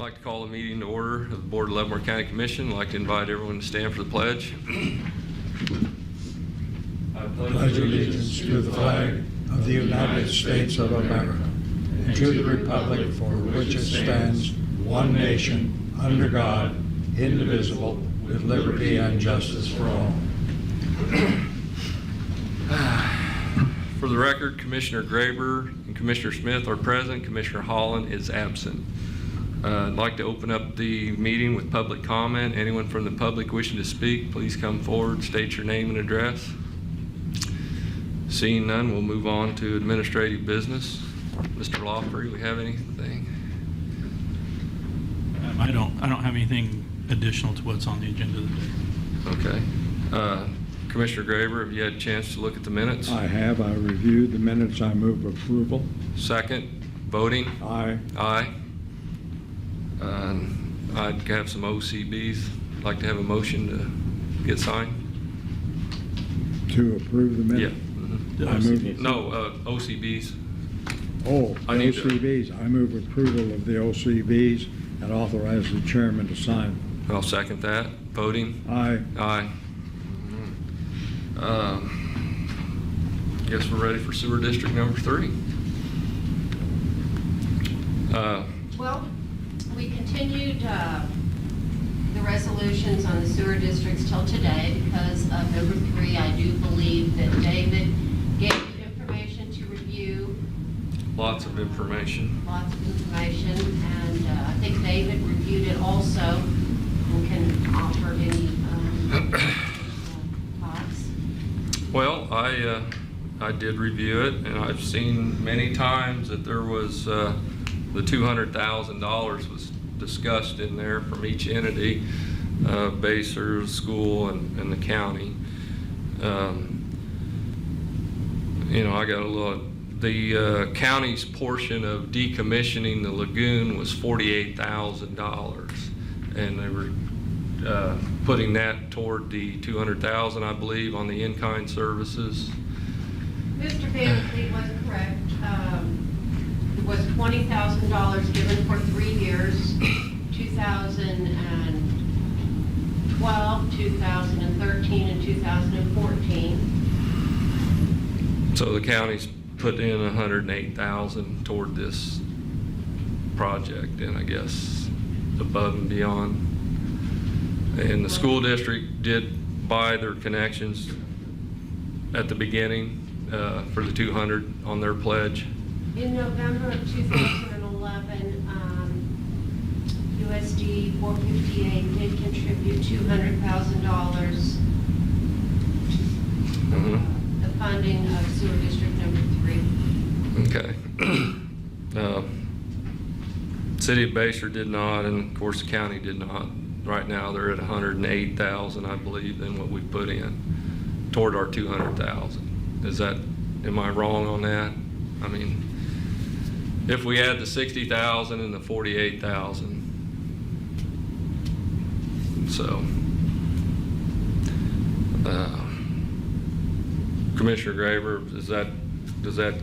I'd like to call the meeting to order of the Board of Leavenworth County Commission. I'd like to invite everyone to stand for the pledge. I Pledge allegiance to the flag of the United States of America and to the republic for which it stands, one nation, under God, indivisible, with liberty and justice for all. For the record, Commissioner Graber and Commissioner Smith are present. Commissioner Holland is absent. I'd like to open up the meeting with public comment. Anyone from the public wishing to speak, please come forward, state your name and address. Seeing none, we'll move on to administrative business. Mr. Lawfrey, we have anything? I don't have anything additional to what's on the agenda today. Okay. Commissioner Graber, have you had a chance to look at the minutes? I have. I reviewed the minutes. I move approval. Second, voting? Aye. Aye. I'd have some OCBs. I'd like to have a motion to get signed. To approve the minutes? Yeah. I move. No, OCBs. Oh, I need to- OCBs. I move approval of the OCBs and authorize the chairman to sign. I'll second that. Voting? Aye. Aye. Guess we're ready for sewer district number 3. Well, we continued the resolutions on the sewer districts till today because of number 3. I do believe that David gave you information to review. Lots of information. Lots of information, and I think David reviewed it also and can offer any thoughts. Well, I did review it, and I've seen many times that there was the $200,000 was discussed in there from each entity, Baser, school, and the county. You know, I got a little. The county's portion of decommissioning the lagoon was $48,000, and they were putting that toward the $200,000, I believe, on the in-kind services. Mr. Van Fleet was correct. It was $20,000 given for 3 years, 2012, 2013, and 2014. So the county's put in $108,000 toward this project, and I guess above and beyond. And the school district did buy their connections at the beginning for the 200 on their pledge. In November of 2011, USD 458 did contribute $200,000 to the funding of sewer district number 3. Okay. City of Baser did not, and of course the county did not. Right now they're at $108,000, I believe, than what we put in toward our $200,000. Is that, am I wrong on that? I mean, if we add the $60,000 and the $48,000, so Commissioner Graber, does that?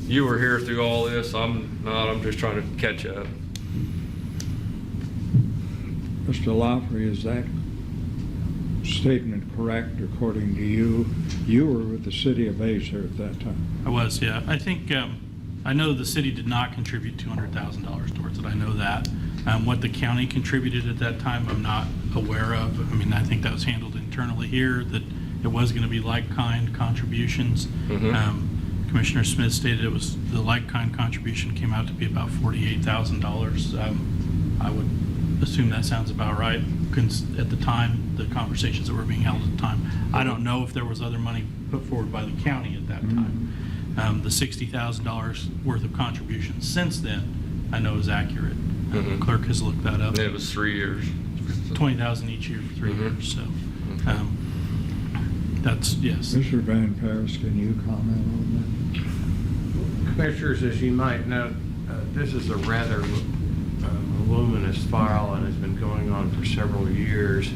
You were here through all this. I'm not. I'm just trying to catch up. Mr. Lawfrey, is that statement correct according to you? You were with the city of Baser at that time. I was, yeah. I think, I know the city did not contribute $200,000 towards it. I know that. What the county contributed at that time, I'm not aware of. I mean, I think that was handled internally here, that it was going to be like-kind contributions. Commissioner Smith stated it was the like-kind contribution came out to be about $48,000. I would assume that sounds about right. At the time, the conversations that were being held at the time, I don't know if there was other money put forward by the county at that time. The $60,000 worth of contributions since then, I know is accurate. The clerk has looked that up. It was 3 years. $20,000 each year for 3 years. So that's yes. Mr. Van Paris, can you comment on that? Commissioners, as you might note, this is a rather voluminous file and has been going on for several years.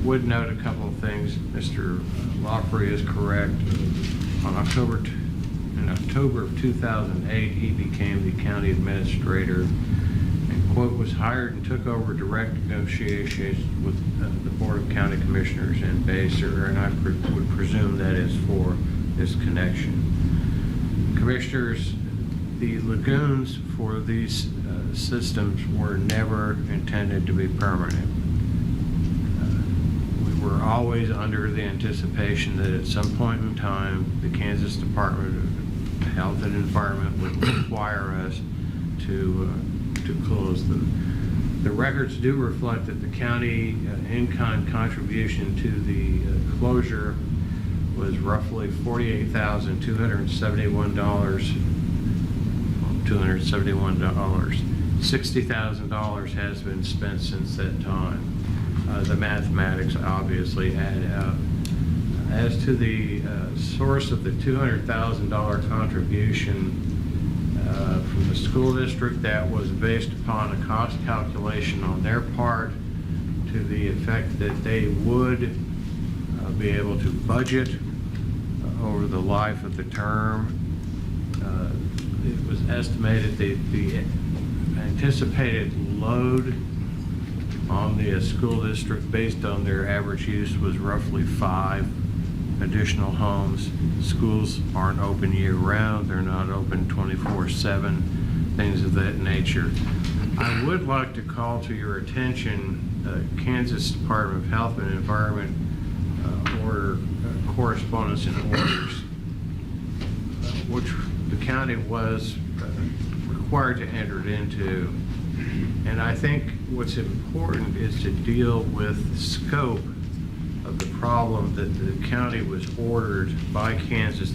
Would note a couple of things. Mr. Lawfrey is correct. In October of 2008, he became the county administrator and quote, was hired and took over direct negotiations with the Board of County Commissioners in Baser, and I would presume that is for this connection. Commissioners, the lagoons for these systems were never intended to be permanent. We were always under the anticipation that at some point in time, the Kansas Department of Health and Environment would require us to close them. The records do reflect that the county in-kind contribution to the closure was roughly $48,271. $60,000 has been spent since that time. The mathematics obviously add up. As to the source of the $200,000 contribution from the school district, that was based upon a cost calculation on their part to the effect that they would be able to budget over the life of the term. It was estimated the anticipated load on the school district based on their average use was roughly 5 additional homes. Schools aren't open year-round, they're not open 24/7, things of that nature. I would like to call to your attention Kansas Department of Health and Environment correspondence and orders, which the county was required to enter it into. And I think what's important is to deal with the scope of the problem that the county was ordered by Kansas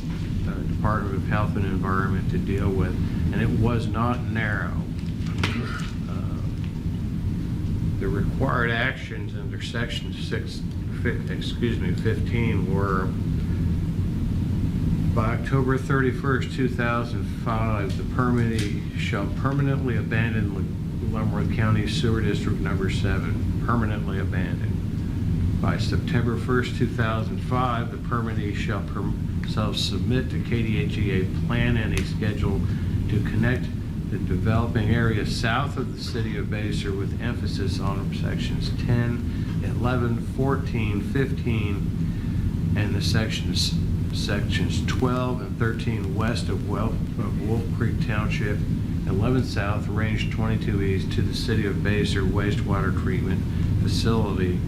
Department of Health and Environment to deal with, and it was not narrow. The required actions under section 15 were: by October 31st, 2005, the permittee shall permanently abandon Leavenworth County Sewer District Number 7, permanently abandoned. By September 1st, 2005, the permittee shall submit to KDHE a plan and a schedule to connect the developing area south of the city of Baser with emphasis on sections 10, 11, 14, 15, and the sections 12 and 13 west of Wolf Creek Township, 11 south, range 22 east to the city of Baser wastewater treatment facility,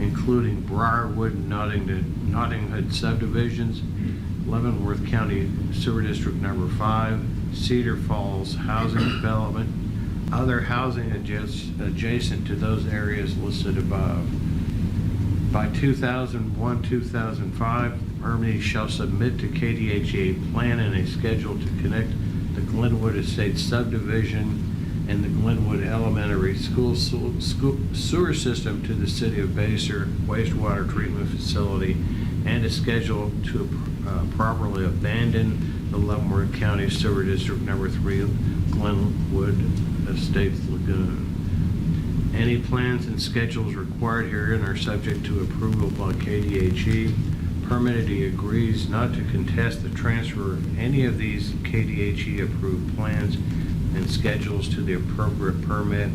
including Briarwood and Nottinghood subdivisions, Leavenworth County Sewer District Number 5, Cedar Falls Housing Development, other housing adjacent to those areas listed above. By 2001-2005, the permittee shall submit to KDHE a plan and a schedule to connect the Glenwood Estates subdivision and the Glenwood Elementary School sewer system to the city of Baser wastewater treatment facility, and a schedule to properly abandon the Leavenworth County Sewer District Number 3 Glenwood Estates Lagoon. Any plans and schedules required herein are subject to approval by KDHE. Permittee agrees not to contest the transfer of any of these KDHE approved plans and schedules to the appropriate permit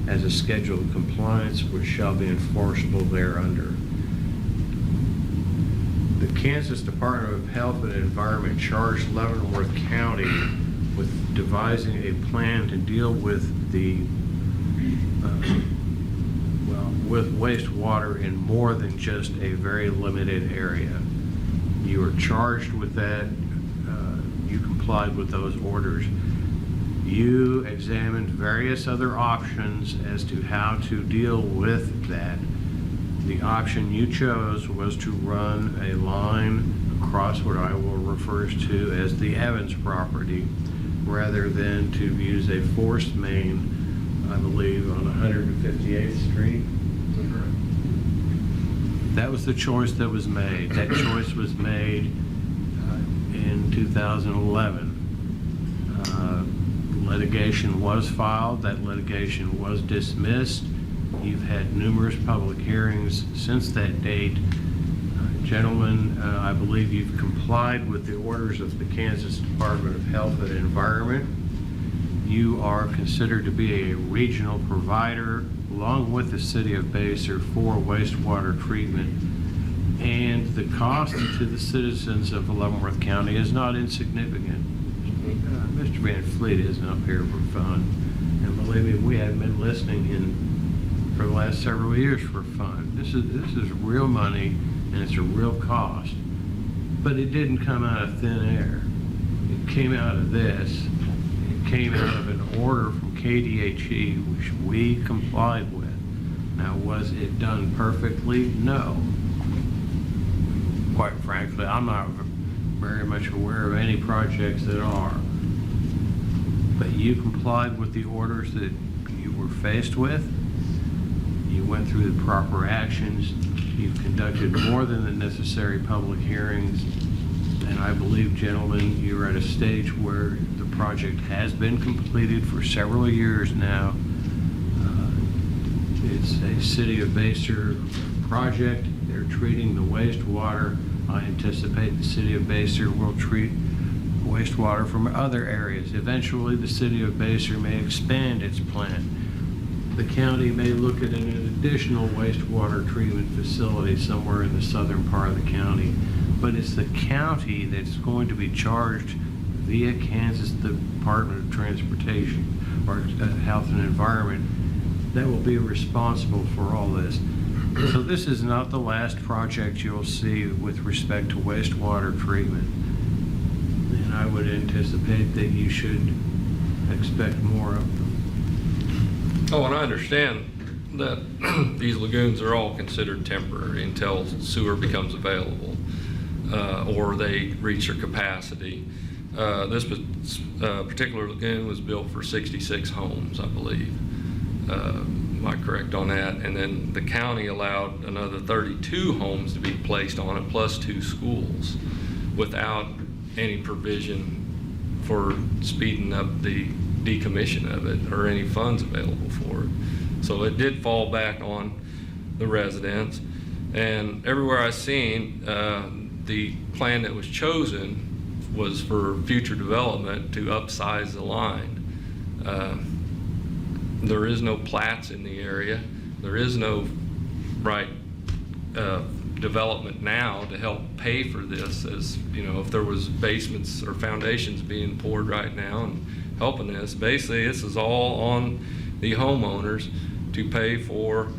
as a schedule of compliance, which shall be enforceable thereunder. The Kansas Department of Health and Environment charged Leavenworth County with devising a plan to deal with the with wastewater in more than just a very limited area. You were charged with that. You complied with those orders. You examined various other options as to how to deal with that. The option you chose was to run a line across what I will refer to as the Evans property, rather than to use a forced main, I believe, on 158th Street. That was the choice that was made. That choice was made in 2011. Litigation was filed. That litigation was dismissed. You've had numerous public hearings since that date. Gentlemen, I believe you've complied with the orders of the Kansas Department of Health and Environment. You are considered to be a regional provider, along with the city of Basel, for wastewater treatment. And the cost to the citizens of Leavenworth County is not insignificant. Mr. Van Fleet isn't up here for fun. And believe me, we have been listening for the last several years for fun. This is real money, and it's a real cost. But it didn't come out of thin air. It came out of this. It came out of an order from KDHE, which we complied with. Now, was it done perfectly? No. Quite frankly, I'm not very much aware of any projects that are. But you complied with the orders that you were faced with. You went through the proper actions. You've conducted more than the necessary public hearings. And I believe, gentlemen, you're at a stage where the project has been completed for several years now. It's a City of Basel project. They're treating the wastewater. I anticipate the City of Basel will treat wastewater from other areas. Eventually, the City of Basel may expand its plant. The county may look at an additional wastewater treatment facility somewhere in the southern part of the county. But it's the county that's going to be charged via Kansas Department of Transportation or Health and Environment that will be responsible for all this. So this is not the last project you'll see with respect to wastewater treatment. And I would anticipate that you should expect more of them. Oh, and I understand that these lagoons are all considered temporary until sewer becomes available or they reach their capacity. This particular lagoon was built for 66 homes, I believe. Am I correct on that? And then the county allowed another 32 homes to be placed on it, plus 2 schools, without any provision for speeding up the decommission of it or any funds available for it. So it did fall back on the residents. And everywhere I've seen, the plan that was chosen was for future development to upsize the line. There is no plats in the area. There is no development now to help pay for this, as you know, if there was basements or foundations being poured right now and helping this. Basically, this is all on the homeowners to pay for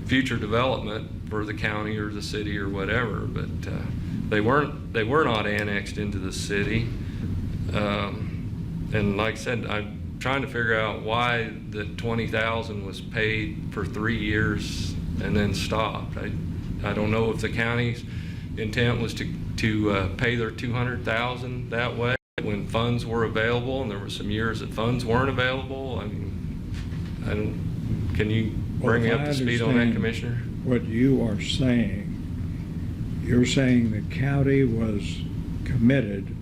future development for the county or the city or whatever. But they were not annexed into the city. And like I said, I'm trying to figure out why the $20,000 was paid for 3 years and then stopped. I don't know if the county's intent was to pay their $200,000 that way when funds were available, and there were some years that funds weren't available. I mean, can you bring me up to speed on that, Commissioner? What you are saying, you're saying the county was committed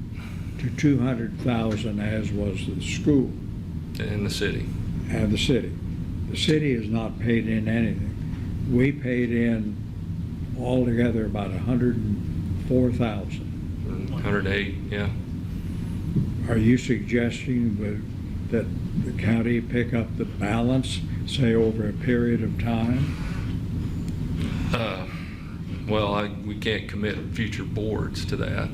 to $200,000, as was the school. In the city. And the city. The city has not paid in anything. We paid in altogether about $104,000. 108, yeah. Are you suggesting that the county pick up the balance, say, over a period of time? Well, we can't commit future boards to that.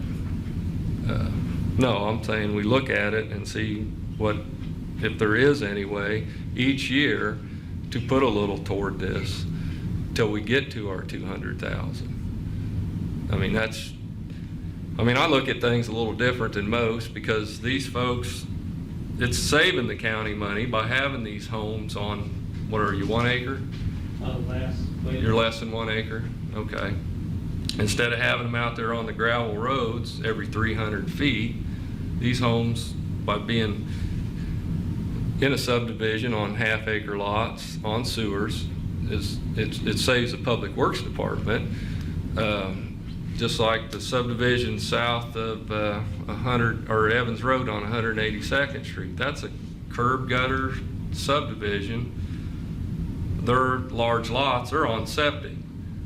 No, I'm saying we look at it and see what, if there is any way each year to put a little toward this till we get to our 200,000. I mean, I look at things a little different than most, because these folks, it's saving the county money by having these homes on, what are you, 1 acre? You're less than 1 acre? Okay. Instead of having them out there on the gravel roads every 300 feet, these homes, by being in a subdivision on half-acre lots on sewers, it saves the Public Works Department. Just like the subdivision south of 100 or Evans Road on 182nd Street. That's a curb gutter subdivision. Their large lots are on septic.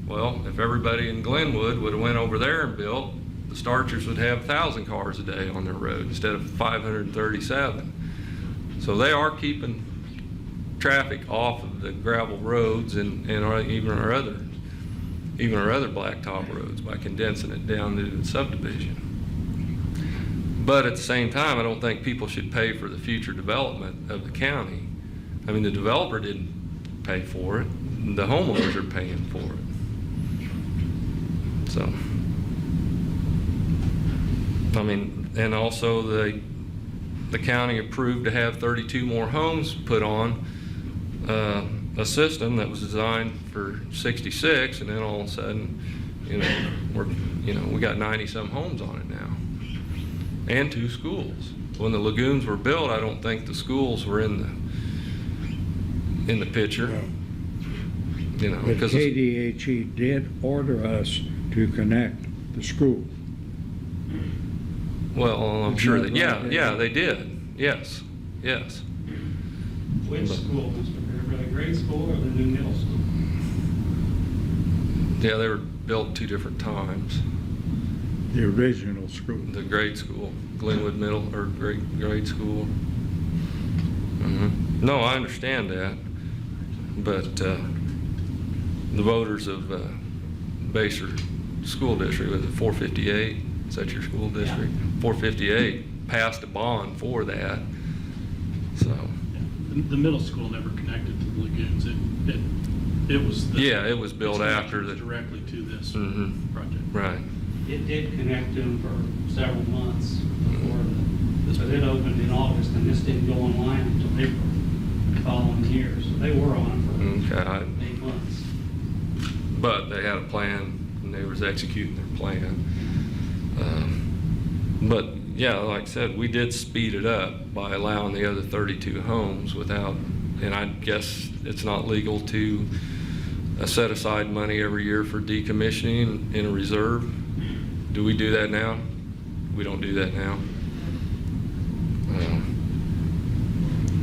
Well, if everybody in Glenwood would have went over there and built, the Starchers would have 1,000 cars a day on their road instead of 537. So they are keeping traffic off of the gravel roads and even our other blacktop roads by condensing it down to the subdivision. But at the same time, I don't think people should pay for the future development of the county. I mean, the developer didn't pay for it. The homeowners are paying for it. So, I mean, and also the county approved to have 32 more homes put on a system that was designed for 66, and then all of a sudden, we got 90-some homes on it now, and 2 schools. When the lagoons were built, I don't think the schools were in the picture. But because KDHE did order us to connect the school. well, I'm It's sure not that right. they did. Yes. Which school, Mr. Fairbrother, the grade school or the new middle school? Yeah, they were built 2 different times. The original school. The grade school, Glenwood Middle or grade school. No, I understand that, but the voters of Basehor School District, was it 458? Is that your school district? 458 passed a bond for that. So The middle school never connected to the lagoons. It was. it was built it's after the directly to this Mhm. project. right. It did connect them for several months before but it opened in August and this didn't go online until April the following year. So they were on for Okay, 8 months. but they had a plan and they was executing their plan. But yeah, like I said, we did speed it up by allowing the other 32 homes without, and I guess it's not legal to set aside money every year for decommissioning in a reserve. Do we do that now? We don't do that now.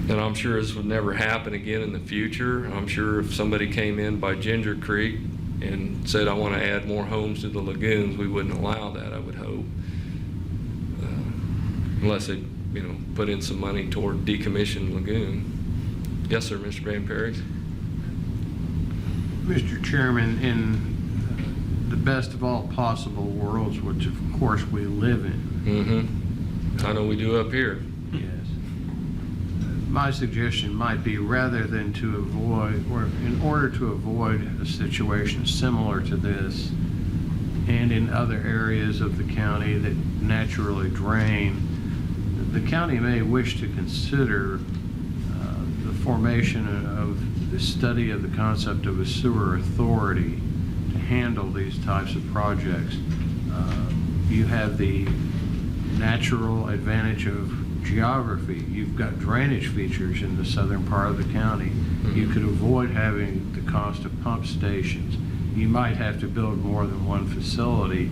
And I'm sure this would never happen again in the future. I'm sure if somebody came in by Ginger Creek and said, I want to add more homes to the lagoons, we wouldn't allow that, I would hope. Unless they, put in some money toward decommissioned lagoon. Yes, sir, Mr. Van Perry. Mr. Chairman, in the best of all possible worlds, which of course we live in. I know we do up here. Yes. My suggestion might be rather than to avoid, or in order to avoid a situation similar to this and in other areas of the county that naturally drain, the county may wish to consider the formation of the study of the concept of a sewer authority to handle these types of projects. You have the natural advantage of geography. You've got drainage features in the southern part of the county. You could avoid having the cost of pump stations. You might have to build more than one facility.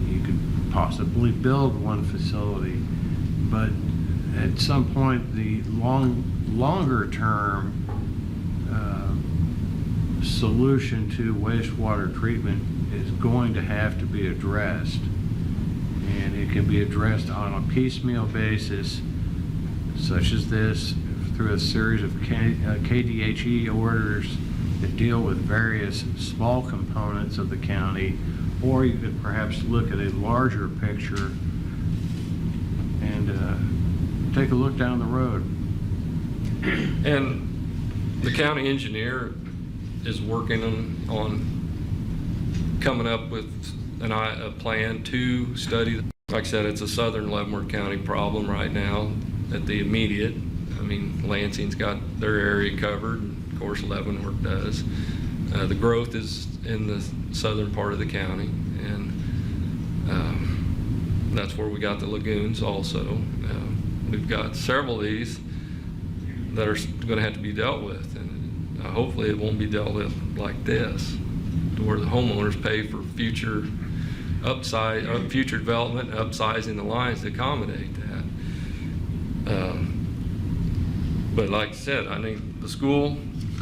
You could possibly build one facility, but at some point the longer term solution to wastewater treatment is going to have to be addressed. And it can be addressed on a piecemeal basis, such as this, through a series of KDHE orders that deal with various small components of the county, or you could perhaps look at a larger picture and take a look down the road. And the county engineer is working on coming up with a plan to study. Like I said, it's a southern Leavenworth County problem right now at the immediate. I mean, Lansing's got their area covered, and of course Leavenworth does. The growth is in the southern part of the county, and that's where we got the lagoons also. We've got several of these that are going to have to be dealt with, and hopefully it won't be dealt with like this, to where the homeowners pay for future future development, upsizing the lines to accommodate that. But like I said, I think the school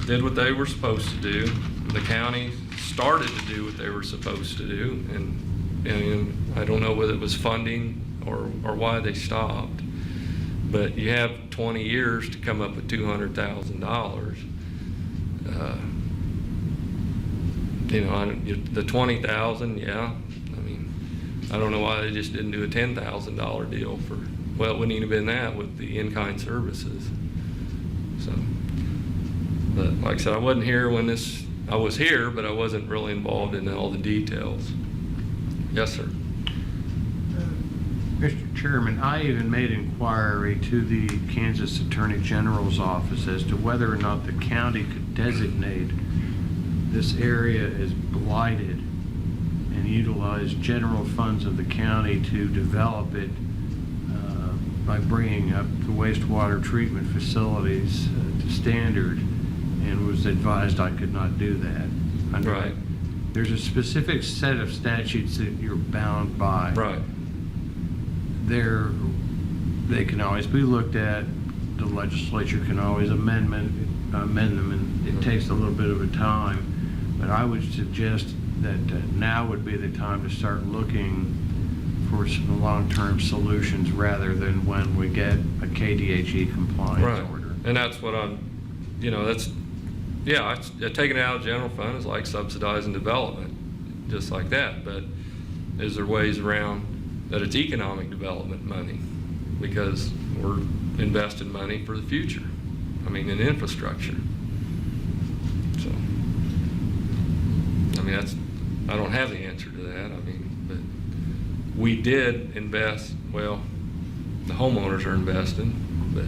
did what they were supposed to do. The county started to do what they were supposed to do, and I don't know whether it was funding or why they stopped. But you have 20 years to come up with $200,000. You know, the 20,000, yeah. I mean, I don't know why they just didn't do a $10,000 deal for, well, it wouldn't even have been that with the in-kind services. So, but like I said, I wasn't here when this, I was here, but I wasn't really involved in all the details. Yes, sir. Mr. Chairman, I even made inquiry to the Kansas Attorney General's office as to whether or not the county could designate this area as blighted and utilize general funds of the county to develop it by bringing up the wastewater treatment facilities to standard, and was advised I could not do that. Right. There's a specific set of statutes that you're bound by. Right. They can always be looked at. The legislature can always amend them, and it takes a little bit of a time. But I would suggest that now would be the time to start looking for some long-term solutions rather than when we get a KDHE compliance Right. order. And that's what I'm, you know, that's, yeah, taking it out of general fund is like subsidizing development, just like that. But is there ways around that it's economic development money? Because we're investing money for the future. I mean, in infrastructure. So, I mean, I don't have the answer to that. I mean, but we did invest, well, the homeowners are investing, but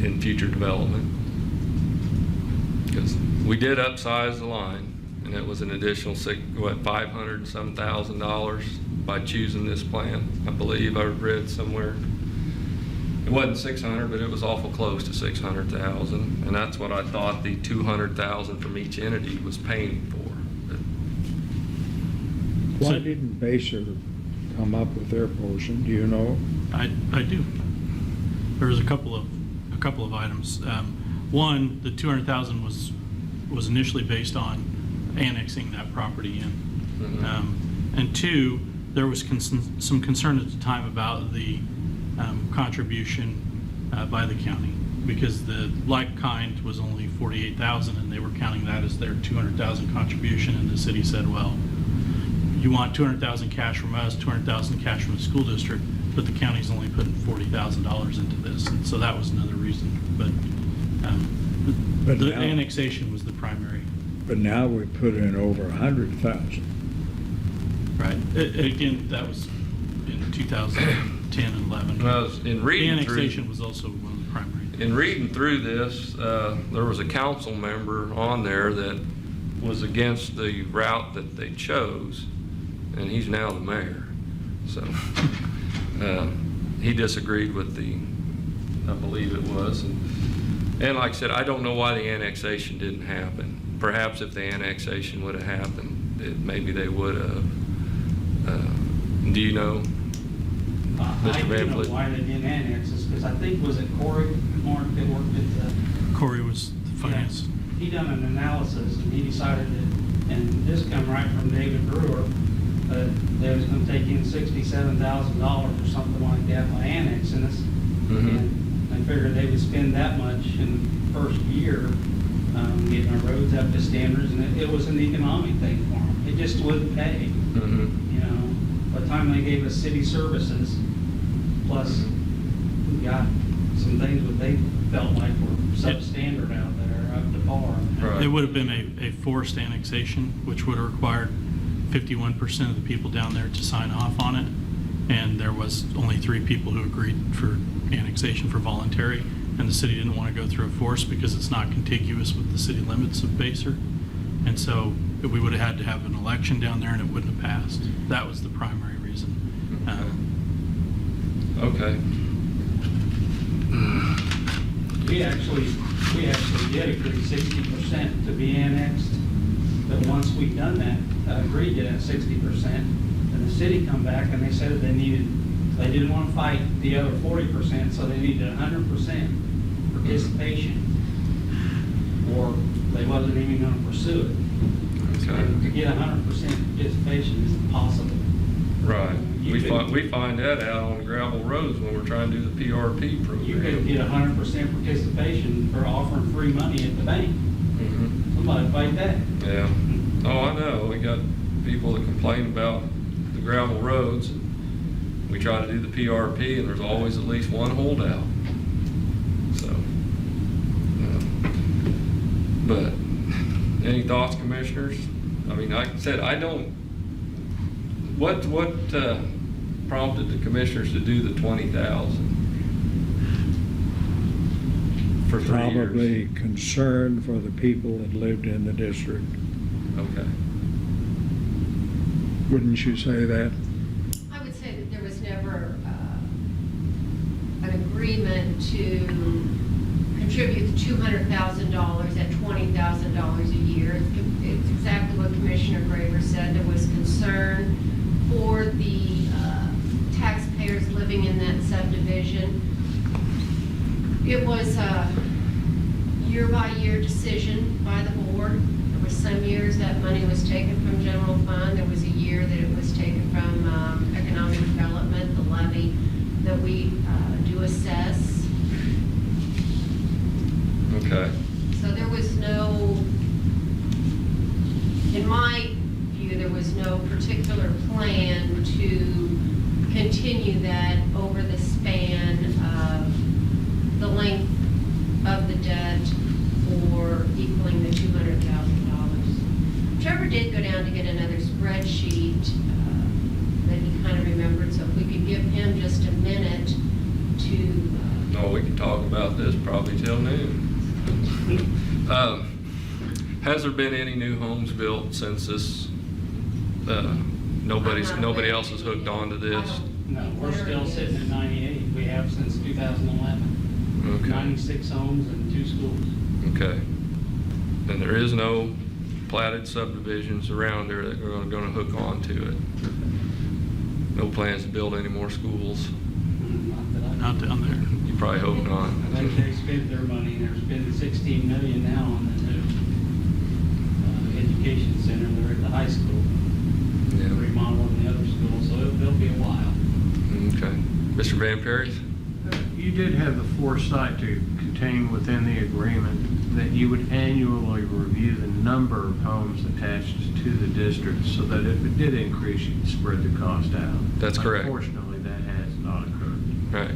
in future development. Because we did upsize the line, and it was an additional $500 and some $1,000 by choosing this plan. I believe I read somewhere. It wasn't 600, but it was awful close to 600,000, and that's what I thought the 200,000 from each entity was paying for. Why didn't Baser come up with their portion? Do you know? I do. There's a couple of items. One, the 200,000 was initially based on annexing that property in. Mm-hmm. And two, there was some concern at the time about the contribution by the county, because the like kind was only 48,000, and they were counting that as their 200,000 contribution, and the city said, well, you want 200,000 cash from us, 200,000 cash from the school district, but the county's only putting $40,000 into this, and so that was another reason. But the now, annexation was the primary. But now we put in over 100,000. Right. Again, that was in 2010 and 11. Well, in reading the through, annexation was also one of the primary. in reading through this, there was a council member on there that was against the route that they chose, and he's now the mayor. So he disagreed with I believe it was. And like I said, I don't know why the annexation didn't happen. Perhaps if the annexation would have happened, maybe they would have. Do you know? I do know why they didn't annex this, because I think, was it Corey Mark that worked at the... Corey was the finance. Yeah, he done an analysis, and he decided that, and this come right from David Brewer, they was going to take in $67,000 or something like that by annexing this. Mm-hmm. And I figured they would spend that much in the first year getting our roads up to standards, and it was an economic thing for them. It just wouldn't pay. Mm-hmm. You know, by the time they gave us city services, plus we got some things that they felt like were substandard out there, up to par. Right. It would have been a forced annexation, which would have required 51% of the people down there to sign off on it. And there was only 3 people who agreed for annexation for voluntary. And the city didn't want to go through a force because it's not contiguous with the city limits of Baser. And so we would have had to have an election down there, and it wouldn't have passed. That was the primary reason. Okay. We actually did agree 60% to be annexed, but once we'd done that, agreed to that 60%, then the city come back and they said that they didn't want to fight the other 40%, so they needed 100% participation, or they wasn't even going to pursue it. Okay. And to get 100% participation is impossible. Right. We find that out on gravel roads when we're trying to do the PRP program. You could get 100% participation for offering free money at the bank. Mhm. Somebody fight that. Yeah. Oh, I know. We got people that complain about the gravel roads. We try to do the PRP and there's always at least one holdout. So, but any thoughts, commissioners? I mean, like I said, I don't, what prompted the commissioners to do the 20,000 for 3 years? Probably concern for the people that lived in the district. Okay. Wouldn't you say that? I would say that there was never an agreement to contribute the $200,000 at $20,000 a year. It's exactly what Commissioner Graver said. There was concern for the taxpayers living in that subdivision. It was a year-by-year decision by the board. There were some years that money was taken from general fund. There was a year that it was taken from economic development, the levy that we do assess. Okay. So there was no, in my view, there was no particular plan to continue that over the span of the length of the debt or equaling the $200,000. Trevor did go down to get another spreadsheet that he kind of remembered, so if we could give him just a minute to. No, we can talk about this probably till noon. Has there been any new homes built since this? Nobody else is hooked onto this. No, we're still sitting at 98. We have since 2011. Okay. 96 homes and 2 schools. Okay. And there is no platted subdivisions around there that are going to hook onto it. No plans to build any more schools. Not that I know. Not down there. You probably hope not. I think they spent their money. They're spending $16 million now on the new education center. They're at the high school, Yeah. remodeling the other school, so it'll be a while. Okay. Mr. Van Perry? You did have the foresight to contain within the agreement that you would annually review the number of homes attached to the district so that if it did increase, you'd spread the cost out. That's correct. Unfortunately, that has not occurred. Right.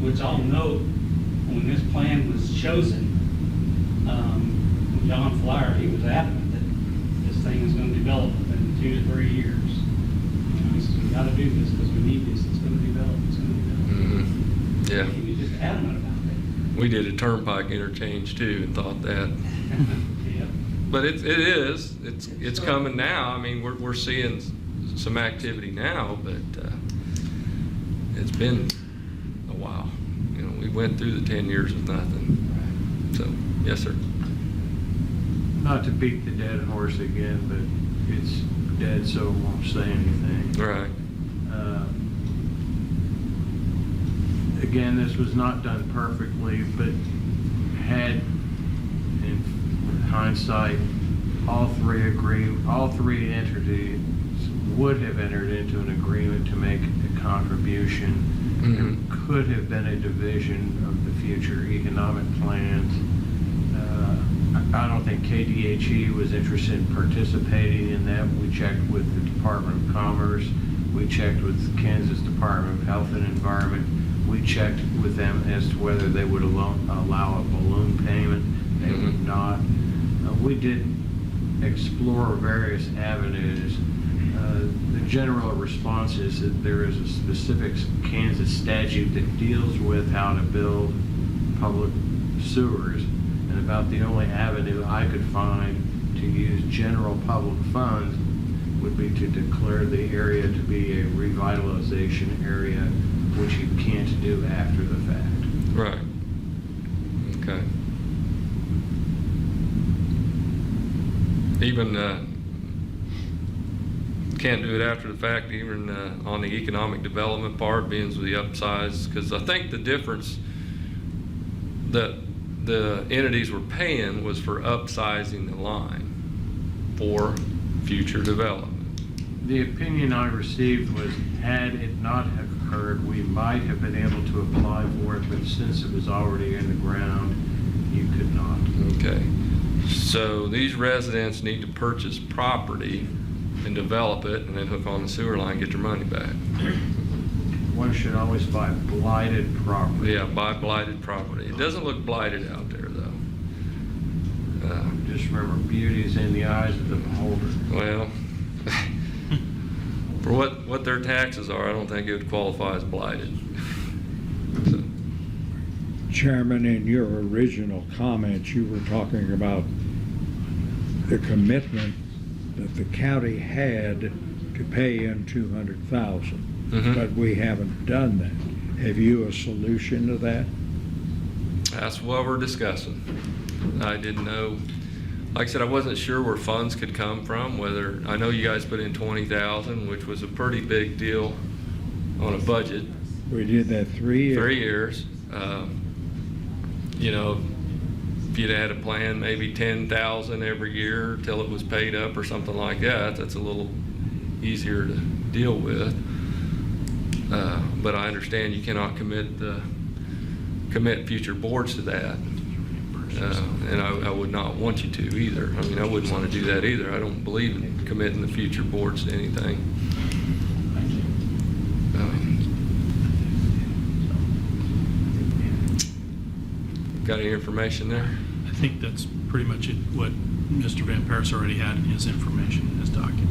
Which I'll note, when this plan was chosen, John Flyer, he was adamant that this thing is going to develop within 2 to 3 years. He says, we got to do this because we need this. It's going to develop. It's going to develop. Mm-hmm. Yeah. He was just adamant about We did a turnpike interchange too and thought that. it. Yeah. But it's coming now. I mean, we're seeing some activity now, but it's been a while. You know, we went through the 10 years of nothing. So, yes, sir. Not to beat the dead horse again, but it's dead, so it won't say anything. Right. Again, this was not done perfectly, but had, in hindsight, all three entities would have entered into an agreement to make a contribution. Mhm. There could have been a division of the future economic plans. I don't think KDHE was interested in participating in that. We checked with the Department of Commerce. We checked with the Kansas Department of Health and Environment. We checked with them as to whether they would allow a balloon payment. They would not. We did explore various avenues. The general response is that there is a specific Kansas statute that deals with how to build public sewers. And about the only avenue I could find to use general public funds would be to declare the area to be a revitalization area, which you can't do after the fact. Right. Okay. Even can't do it after the fact, even on the economic development part, being with the upsize, because I think the difference that the entities were paying was for upsizing the line for future development. The opinion I received was, had it not occurred, we might have been able to apply for it, but since it was already in the ground, you could not. Okay. So these residents need to purchase property and develop it and then hook on the sewer line, get their money back. One should always buy blighted property. Yeah, buy blighted property. It doesn't look blighted out there, though. Just remember, beauty is in the eyes of the beholder. Well, for what their taxes are, I don't think it would qualify as blighted. So, Chairman, in your original comments, you were talking about the commitment that the county had to pay in $200,000, but we haven't done that. Have you a solution to that? that's what we're discussing. I didn't know, like I said, I wasn't sure where funds could come from, whether, I know you guys put in $20,000, which was a pretty big deal on a budget. We did that 3 years. 3 years. You know, if you'd had a plan, maybe 10,000 every year till it was paid up or something like that, that's a little easier to deal with. But I understand you cannot commit future boards to that. And I would not want you to either. I mean, I wouldn't want to do that either. I don't believe in committing the future boards to anything. Got any information there? I think that's pretty much it, what Mr. Van Paris already had in his information, in his document.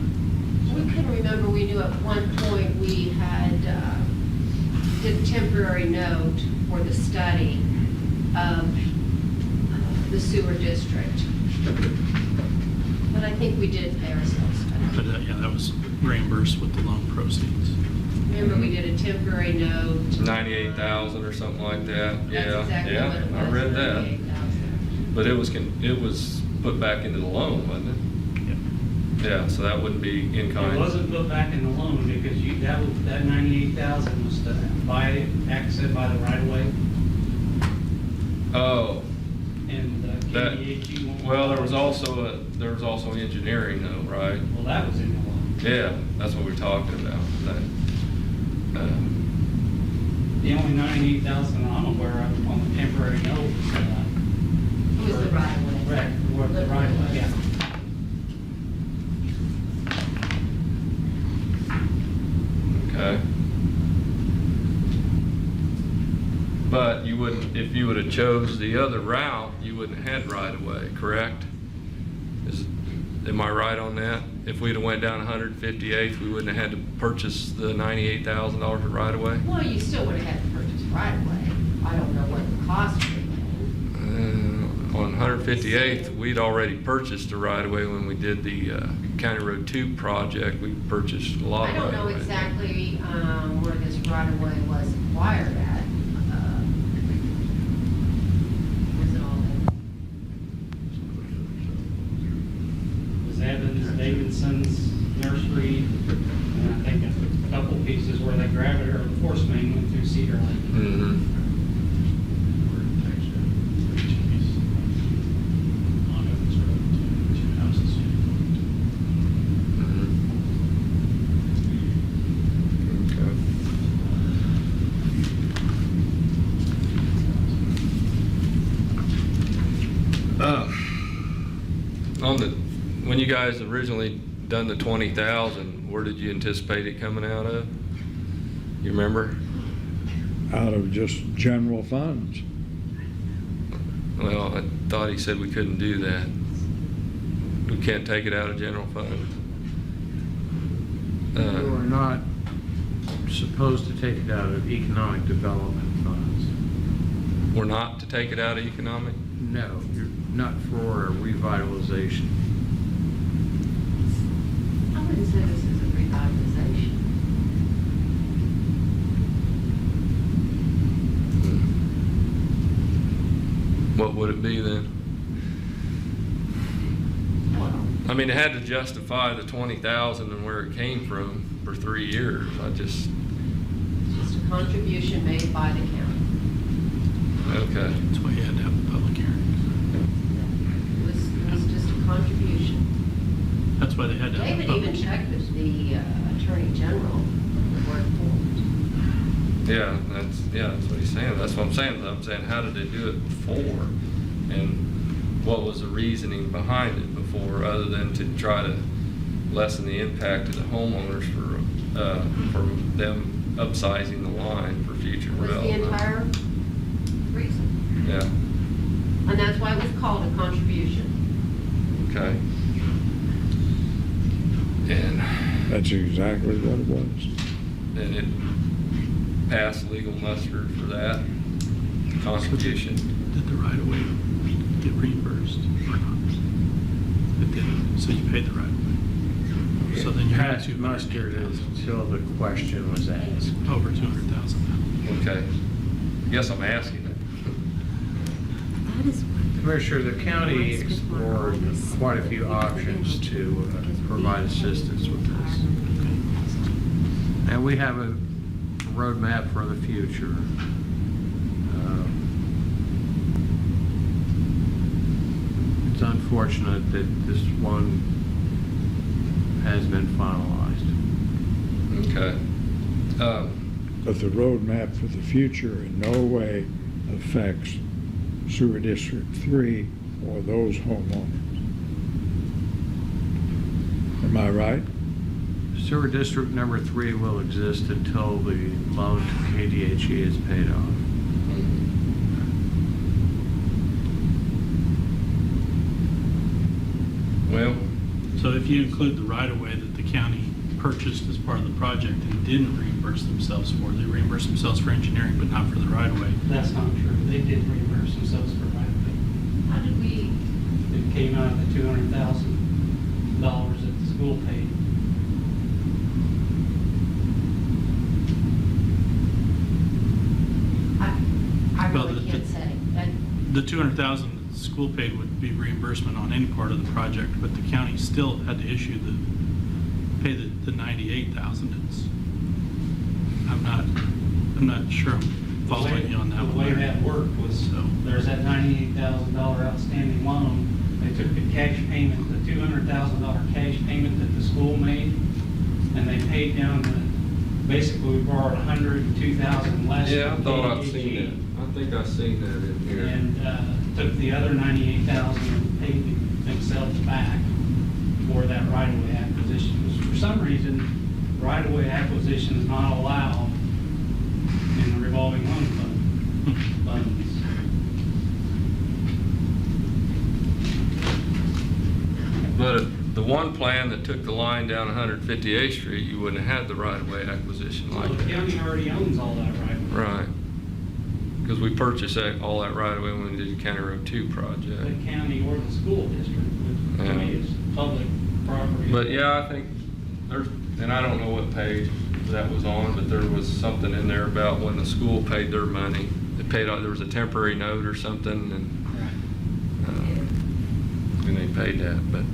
We couldn't remember, we knew at one point we had, did a temporary note for the study of the sewer district. But I think we did pay ourselves back. But yeah, that was reimbursed with the loan proceeds. Remember, we did a temporary note. 98,000 or something like that. That's Yeah, exactly what it was. I read that. 98,000. But it was put back into the loan, wasn't it? Yeah, so that wouldn't be in kind. It wasn't put back in the loan because that 98,000 was to buy access by the right of way Oh, and that, KDHE won't. well, there was also engineering though, right? Well, that was in the loan. Yeah, that's what we're talking about. That, The only 98,000 I'm aware of on the temporary note was It was the right of way. Correct, was the right of way, yeah. okay. But you wouldn't, if you would have chose the other route, you wouldn't have had right of way, correct? Am I right on that? If we'd have went down 158th, we wouldn't have had to purchase the $98,000 for right of way? Well, you still would have had to purchase right of way. I don't know what the cost would have been. On 158th, we'd already purchased the right of way when we did the County Road 2 project. We purchased a lot I of don't right know of way. exactly where this right of way was acquired at. Was it all in? Was Evans, Davidson's nursery, and I think a couple pieces where they gravity or the force main went through Cedar Lake. Mhm. On Evans Road, two houses. When you guys originally done the 20,000, where did you anticipate it coming out of? You remember? Out of just general funds. Well, I thought he said we couldn't do that. We can't take it out of general fund. You are not supposed to take it out of economic development funds. We're not to take it out of economic? No, you're not for a revitalization. I wouldn't say this is a revitalization. What would it be then? Well, I mean, it had to justify the 20,000 and where it came from for 3 years. it's just a contribution made by the county. Okay. That's why you had to have the public hearing. It was just a contribution. That's why they had to have the David public even hearing. check with the Attorney General before it formed. Yeah, that's what he's saying. That's what I'm saying. I'm saying, how did they do it before? And what was the reasoning behind it before, other than to try to lessen the impact of the homeowners for them upsizing the line for future Was the development? entire reason. Yeah, And that's why it was called a contribution. okay. And That's exactly what it was. then it passed legal muster for that contribution. Did the right-of-way get reimbursed or not? It didn't, so you paid the right-of-way. So then you're at Passed muster 200,000. until the question was asked. Over 200,000 now. Okay. I guess I'm asking it. Commissioner, the county explored quite a few options to provide assistance with this. And we have a roadmap for the future. It's unfortunate that this one has been finalized. Okay. But the roadmap for the future in no way affects Sewer District 3 or those homeowners. Am I right? Sewer District number 3 will exist until the loan to KDHE is paid off. Well, So if you include the right-of-way that the county purchased as part of the project and didn't reimburse themselves for, they reimbursed themselves for engineering, but not for the right-of-way. That's not true. They did reimburse themselves for right of way. How did we, It came out of the $200,000 that the school paid. I Well, really can't say. The 200,000 that the school paid would be reimbursement on any part of the project, but the county still had to pay the 98,000. I'm not sure I'm following you on that The one. way that worked was, So- there's that $98,000 outstanding loan. They took the cash payment, the $200,000 cash payment that the school made, and they paid down basically we borrowed 102,000 less. yeah, I from thought I'd KDHE, seen that. I think I've seen that in here. And took the other 98,000 and paid themselves back for that right-of-way acquisition. Because for some reason, right-of-way acquisition is not allowed in the revolving loan funds. But if the one plan that took the line down 158th Street, you wouldn't have had the right-of-way acquisition Well, like the that. county already owns all that right-of-way. Right. Because we purchased all that right-of-way when we did the County Road 2 The project. county or the school district, which to me Yeah. is public property. But yeah, I think there's, and I don't know what page that was on, but there was something in there about when the school paid their money. They paid out, there was a temporary note or something, Right. and they paid that, but.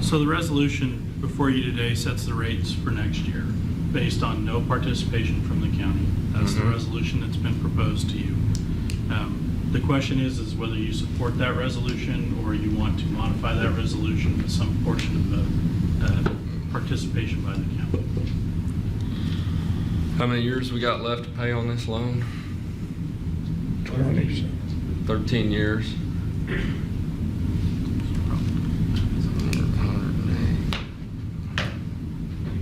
So the resolution before you today sets the rates for next year based on no participation from the county. That's the Mhm. resolution that's been proposed to you. The question is whether you support that resolution or you want to modify that resolution with some portion of the participation by the county. How many years we got left to pay on this loan? 20. 13 years.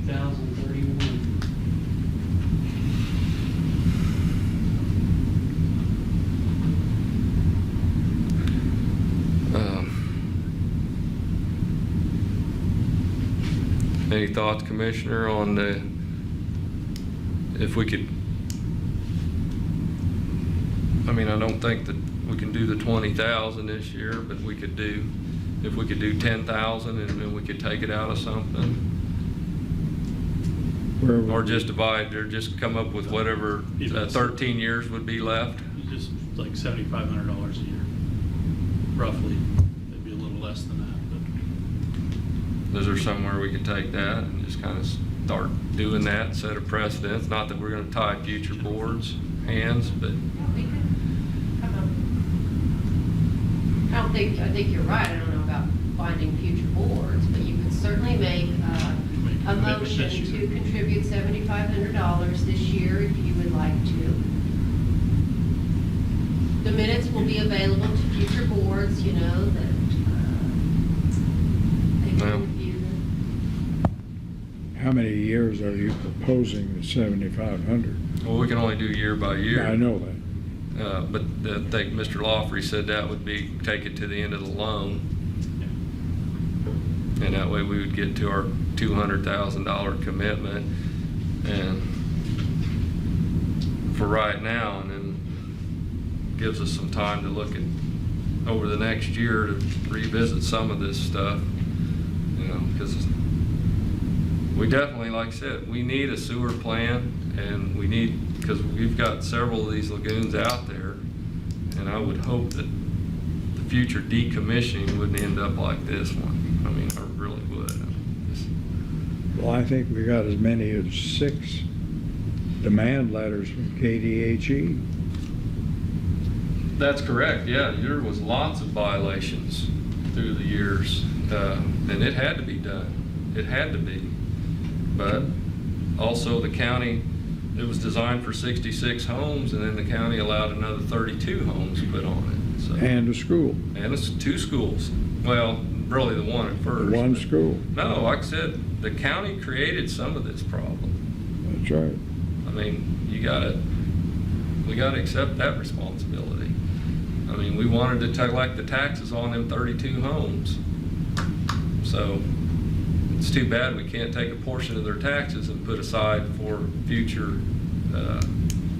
2031. Any thoughts, Commissioner, on if we could, I mean, I don't think that we can do the 20,000 this year, but if we could do 10,000 and then we could take it out of something, Where or would- just divide, or just come up with whatever 13 years would be left. Just like $7,500 a year, roughly. Maybe a little less than that, but. Is there somewhere we could take that and just kind of start doing that, set a precedence? Not that we're going to tie future boards' hands, but yeah, we could come up. I think you're right. I don't know about finding future boards, but you could certainly make a commitment motion this year. to contribute $7,500 this year if you would like to. The minutes will be available to future boards, you know, that they Well. can review them. How many years are you proposing the 7,500? Well, we can only do year by year. I know that. But I think Mr. Lawfrey said that would be, take it to the end of the loan. And that way we would get to our $200,000 commitment. And for right now, and then gives us some time to look at, over the next year, to revisit some of this stuff. You know, because we definitely, like I said, we need a sewer plan, and we need, because we've got several of these lagoons out there, and I would hope that the future decommissioning wouldn't end up like this one. I mean, I really would. Well, I think we got as many as 6 demand letters from KDHE. That's correct, yeah. There was lots of violations through the years, and it had to be done. It had to be. But also the county, it was designed for 66 homes, and then the county allowed another 32 homes put on it. So. And a school. And it's 2 schools. Well, really the one at first. One but- school. No, like I said, the county created some of this problem. That's right. I mean, we gotta accept that responsibility. I mean, we wanted to collect the taxes on them 32 homes. So it's too bad we can't take a portion of their taxes and put aside for future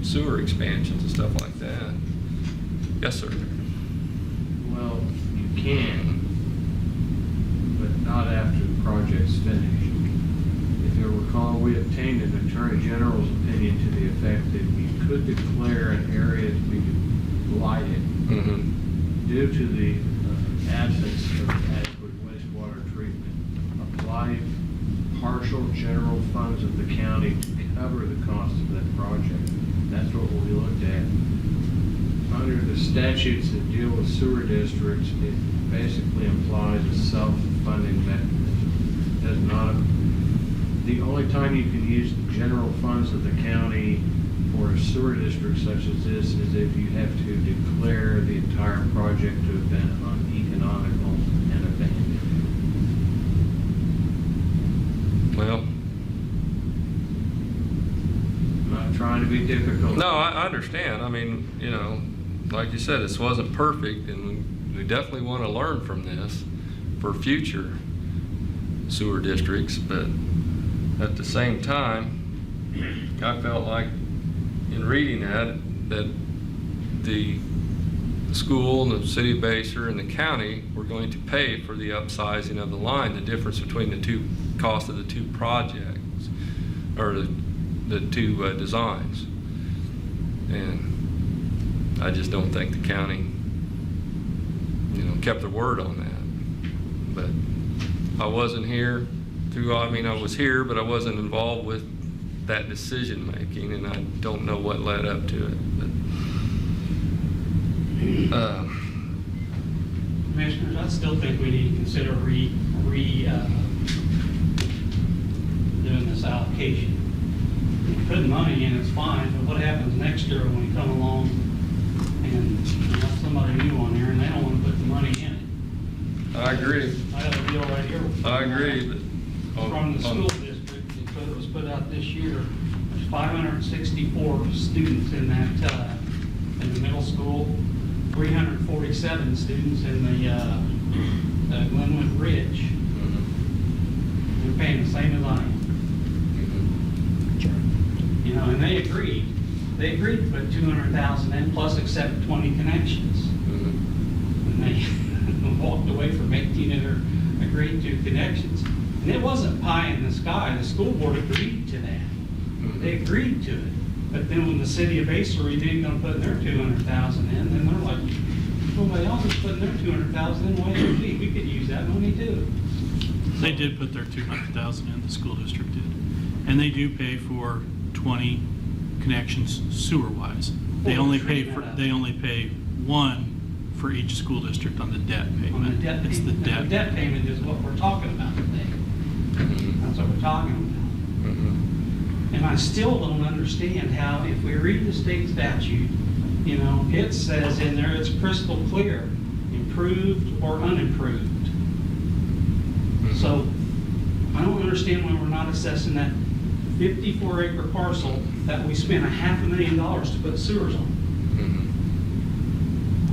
sewer expansions and stuff like that. Yes, sir. Well, you can, but not after the project's finished. If you'll recall, we obtained an Attorney General's opinion to the effect that we could declare an area to be blighted Mm-hmm. due to the absence of adequate wastewater treatment. Apply partial general funds of the county to cover the cost of that project. That's what we looked at. Under the statutes that deal with sewer districts, it basically implies a self-funding mechanism. It does not. The only time you can use the general funds of the county for a sewer district such as this is if you have to declare the entire project to have been uneconomical and abandoned. Well, I'm not trying to be difficult. no, I understand. I mean, you know, like you said, this wasn't perfect, and we definitely want to learn from this for future sewer districts, but at the same time, I felt like in reading that the school and the city of Basehor and the county were going to pay for the upsizing of the line, the difference between the two cost of the 2 projects, or the 2 designs. And I just don't think the county, you know, kept their word on that. But I wasn't here I was here, but I wasn't involved with that decision making, and I don't know what led up to it. But, Commissioners, I still think we need to consider doing this allocation. Putting money in is fine, but what happens next year when we come along and you have somebody new on there and they don't want to put the money in it? I agree. I have a deal right here. I agree, but From the school district, it was put out this year, there's 564 students in that, in the middle school, 347 students in the Glenwood Ridge. They're paying the same as I am. You know, and they agreed to put 200,000 in plus accept 20 connections. And they walked away from 18 of their agreed to connections. And it wasn't pie in the sky. The school board agreed to that. They agreed to it. But then when the city of Basehor didn't gonna put their 200,000 in, then they're like, nobody else is putting their 200,000 in, why should we? We could use that money too. They did put their 200,000 in, the school district did. And they do pay for 20 connections sewer-wise. They only pay 1 for each school district on the debt payment. On the debt It's the payment. debt. The debt payment is what we're talking about today. That's what we're talking about. Mhm. And I still don't understand how, if we read the state statute, you know, it says in there, it's crystal clear, improved or unimproved. So I don't understand why we're not assessing that 54-acre parcel that we spent $500,000 to put sewers on. Mhm.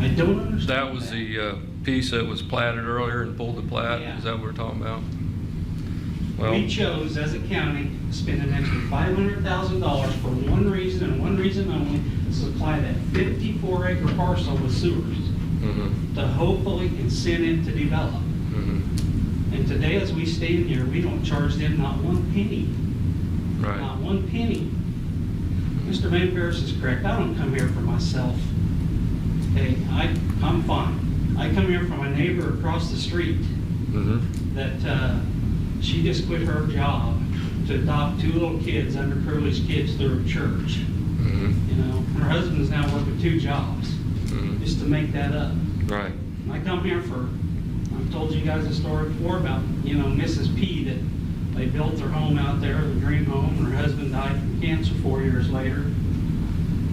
I don't understand. That was the piece that was platted earlier and pulled the plat? Yeah. Is that what we're talking about? We Well, chose as a county to spend an extra $500,000 for one reason and one reason only, to supply that 54-acre parcel with sewers, mhm, to hopefully incent it to develop. mhm. And today, as we stand here, we don't charge them not one penny. Right. Not one penny. Mr. Van Paris is correct. I don't come here for myself. Hey, I'm fine. I come here from a neighbor across the street Mhm. that she just quit her job to adopt 2 little kids, underprivileged kids, through a church. Mhm. You know, her husband's now working 2 jobs Mhm. just to make that up. Right. I come here for, I've told you guys a story before about, you know, Mrs. P, that they built their home out there, the dream home, and her husband died from cancer 4 years later.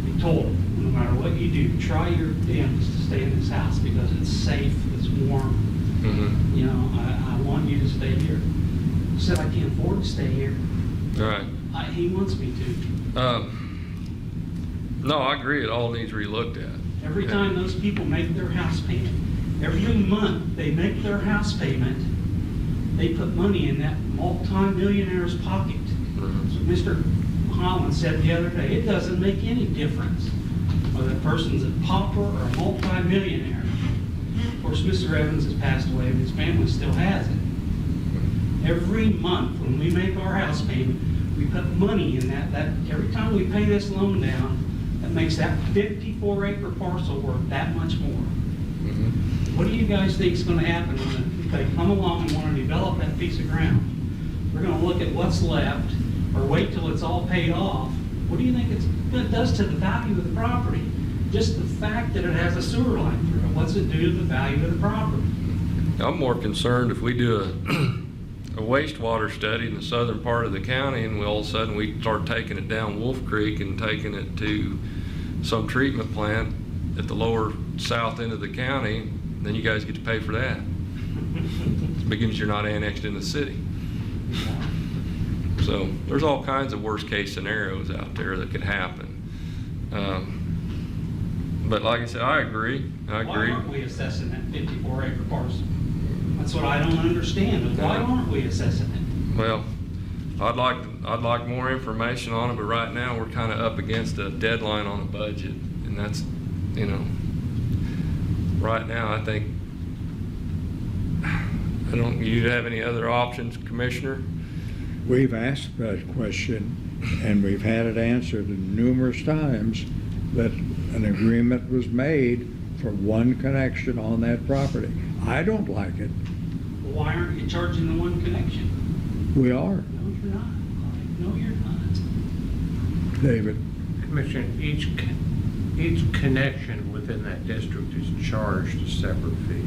He told her, no matter what you do, try your damnedest to stay in this house because it's safe, it's warm. Mhm. You know, I want you to stay here. He said, I can't afford to stay here. Right. He wants me to. No, I agree. It all needs relooked at. Every Yeah. time those people make their house payment, every month they make their house payment, they put money in that multi-millionaire's pocket. Mhm. So Mr. Holland said the other day, it doesn't make any difference whether a person's a pauper or a multi-millionaire. Of course, Mr. Evans has passed away, but his family still has it. Every month when we make our house payment, we put money in that every time we pay this loan down, that makes that 54-acre parcel worth that much more. Mhm. What do you guys think is going to happen when they come along and want to develop that piece of ground? We're going to look at what's left, or wait till it's all paid off. What do you think it does to the value of the property? Just the fact that it has a sewer line through it, what's it do to the value of the property? I'm more concerned if we do a wastewater study in the southern part of the county and all of a sudden we start taking it down Wolf Creek and taking it to some treatment plant at the lower south end of the county, then you guys get to pay for that. Because you're not annexed in the city. So there's all kinds of worst case scenarios out there that could happen. But like I said, I agree. Why aren't we assessing that 54-acre parcel? That's what I don't understand. Why aren't we assessing it? Well, I'd like more information on it, but right now we're kind of up against a deadline on the budget, and that's, you know, right now I think, you have any other options, Commissioner? We've asked that question, and we've had it answered numerous times that an agreement was made for one connection on that property. I don't like it. Why aren't you charging the one connection? We are, No, you're not. No, you're not. David. Commissioner, each connection within that district is charged a separate fee.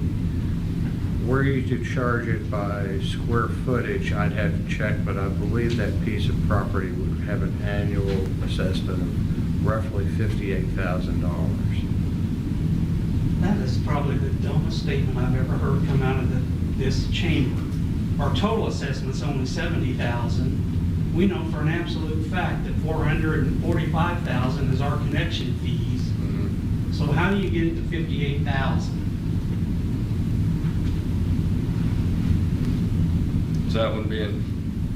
Were you to charge it by square footage, I'd have to check, but I believe that piece of property would have an annual assessment of roughly $58,000. That is probably the dumbest statement I've ever heard come out of this chamber. Our total assessment's only $70,000. We know for an absolute fact that $445,000 is our connection fees. Mhm. So how do you get it to $58,000? Is that one being,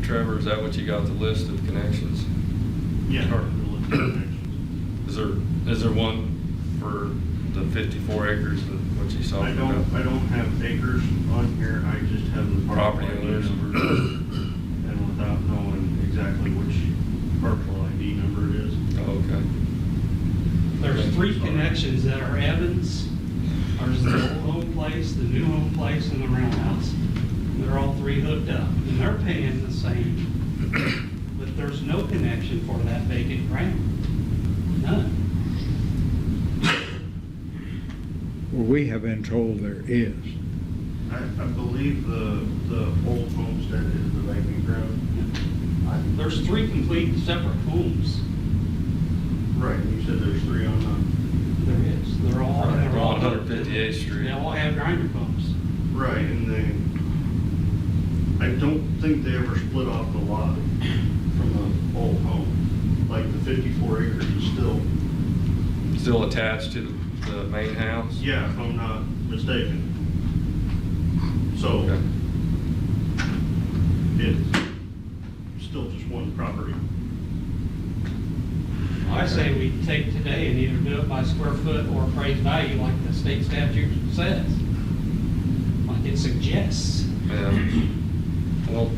Trevor, is that what you got the list of connections? Yeah. Or- Is there one for the 54 acres and what you saw? I don't have acres on here, I just have the Property parcel ID owners. number. And without knowing exactly which parcel ID number it is. Oh, okay. There's 3 connections that are Evans. There's the old home place, the new home place, and the roundhouse. They're all 3 hooked up, and they're paying the same. But there's no connection for that vacant ground. None. Well, we have been told there is. I believe the old homestead is the banking ground. There's 3 complete separate homes. Right, and you said there's 3 on There is. They're all. 158th Street. They all have grinder pumps. the, right, and I don't think they ever split off the lot from the old home. Like the 54 acres is still, Still attached to the main house? yeah, if I'm not mistaken. So Okay. it's still just one property. I say we take today and either do it by square foot or appraised value like the state statute says. Like it suggests. Yeah. Well,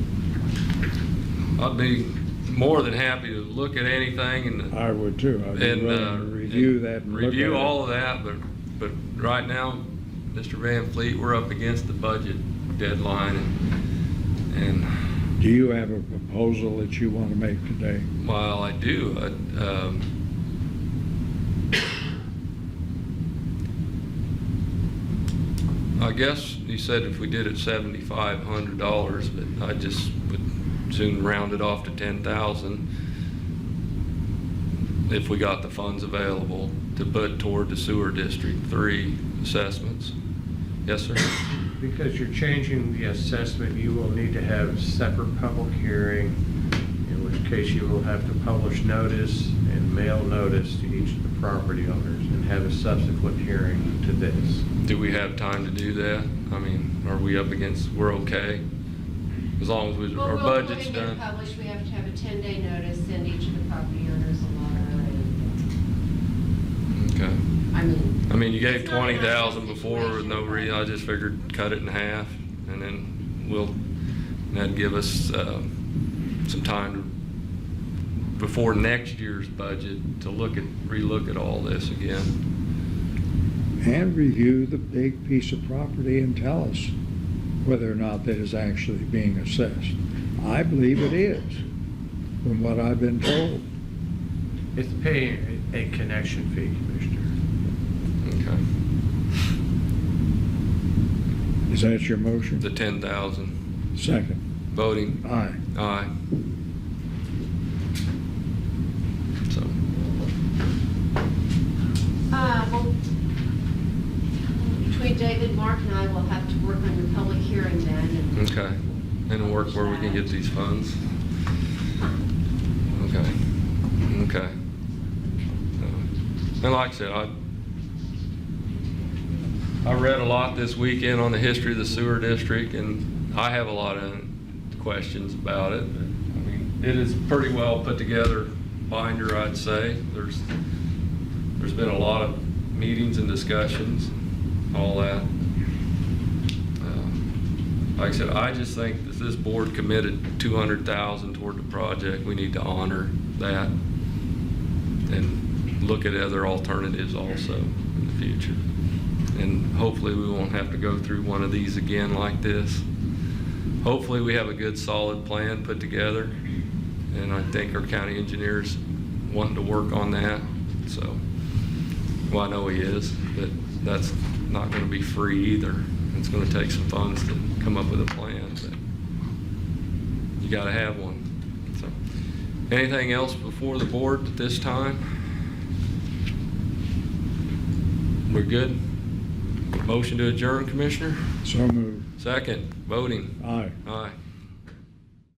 I'd be more than happy to look at anything and I would too. I'd be willing to review that and look at review it. all of that, but right now, Mr. Van Fleet, we're up against the budget deadline, and Do you have a proposal that you want to make today? while I do, I guess you said if we did it $7,500, but I just would soon round it off to 10,000 if we got the funds available to put toward the sewer district 3 assessments. Yes, sir? Because you're changing the assessment, you will need to have a separate public hearing, in which case you will have to publish notice and mail notice to each of the property owners and have a subsequent hearing to this. Do we have time to do that? I mean, are we up against, we're okay? As long as Well, our we'll budget's go ahead and done? publish, we have to have a 10-day notice, send each of the property owners a letter, and, Okay. I mean. You gave It's not a 20,000 nice before with no situation, reason, I just figured cut it in half, and then that'd give us some time before next year's budget to relook at all this again. And review the big piece of property and tell us whether or not that is actually being assessed. I believe it is, from what I've been told. It's paying a connection fee, Commissioner. Okay. Is that your motion? The 10,000. Second. Voting, Aye. aye. So, Well, between David, Mark, and I will have to work on your public hearing then, and. okay. And work where we can get these funds. Okay. Okay. And like I said, I read a lot this weekend on the history of the sewer district, and I have a lot of questions about it. But, I mean, it is pretty well put together binder, I'd say. There's been a lot of meetings and discussions, all that. Like I said, I just think that this board committed $200,000 toward the project. We need to honor that and look at other alternatives also in the future. And hopefully we won't have to go through one of these again like this. Hopefully we have a good solid plan put together, and I think our county engineer's wanting to work on that. So, well, I know he is, but that's not going to be free either. It's going to take some funds to come up with a plan, but you got to have one. So, anything else before the board at this time? We're good? Motion to adjourn, Commissioner? So moved. Second, voting. Aye. Aye.